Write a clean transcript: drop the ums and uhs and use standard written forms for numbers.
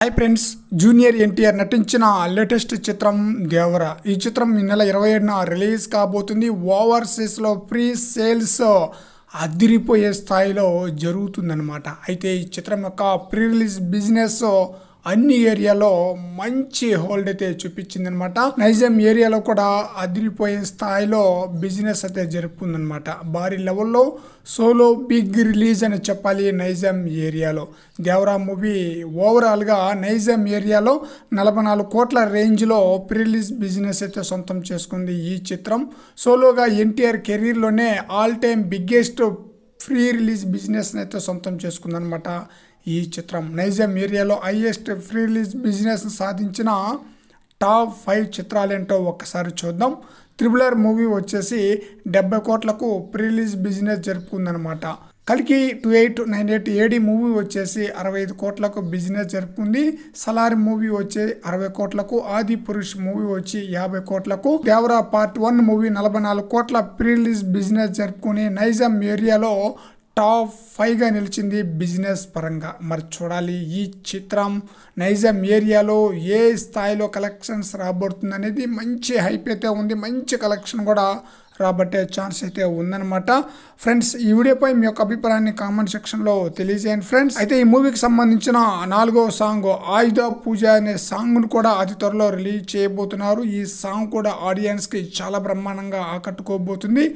Hi friends, junior NTR నటించిన latest చిత్రం దేవర. ఈ చిత్రం ఈ నెల 27న రిలీజ్ కాబోతుంది. ఓవర్సీస్లో ప్రీ సేల్స్ అదిరిపోయే స్థాయిలో జరుగుతుందన్నమాట. అయితే ఈ చిత్రం యొక్క ప్రీ రిలీజ్ బిజినెస్ అన్ని ఏరియాలో మంచి హోల్డ్ అయితే చూపించిందనమాట. నైజాం ఏరియాలో కూడా అదిరిపోయే స్థాయిలో బిజినెస్ అయితే జరుపుకుందనమాట. భారీ లెవెల్లో సోలో బిగ్ రిలీజ్ అని చెప్పాలి నైజాం ఏరియాలో. దేవరా మూవీ ఓవరాల్గా నైజాం ఏరియాలో 44 కోట్ల రేంజ్లో ప్రీ రిలీజ్ బిజినెస్ అయితే సొంతం చేసుకుంది. ఈ చిత్రం సోలోగా ఎన్టీఆర్ కెరీర్లోనే all time biggest pre release business అయితే సొంతం చేసుకుందనమాట. ఈ చిత్రం నైజాం ఏరియాలో హైయెస్ట్ ఫ్రీ రిలీజ్ బిజినెస్ సాధించిన టాప్ 5 చిత్రాలేంటో ఒక్కసారి చూద్దాం. త్రిబుల్ మూవీ వచ్చేసి 70 కోట్లకు ప్రీ రిలీజ్ బిజినెస్ జరుపుకుందనమాట. కల్కి 2898 ఏడి మూవీ వచ్చేసి 65 కోట్లకు బిజినెస్ జరుపుకుంది. సలార్ మూవీ వచ్చి 60 కోట్లకు, ఆది పురుష్ మూవీ వచ్చి 50 కోట్లకు, దేవరా పార్ట్ 1 మూవీ 44 కోట్ల ప్రీ రిలీజ్ బిజినెస్ జరుపుకుని నైజాం ఏరియాలో టాప్ 5గా నిలిచింది బిజినెస్ పరంగా. మరి చూడాలి ఈ చిత్రం నైజాం ఏరియాలో ఏ స్థాయిలో కలెక్షన్స్ రాబడుతుంది అనేది. మంచి హైప్ అయితే ఉంది, మంచి కలెక్షన్ కూడా రాబట్టే ఛాన్స్ అయితే ఉందన్నమాట. ఫ్రెండ్స్, ఈ వీడియోపై మీ యొక్క అభిప్రాయాన్ని కామెంట్ సెక్షన్లో తెలియజేయండి ఫ్రెండ్స్. అయితే ఈ మూవీకి సంబంధించిన 4వ సాంగ్ ఆయుధ పూజ అనే సాంగ్ను కూడా అతి త్వరలో రిలీజ్ చేయబోతున్నారు. ఈ సాంగ్ కూడా ఆడియన్స్కి చాలా బ్రహ్మాండంగా ఆకట్టుకోబోతుంది.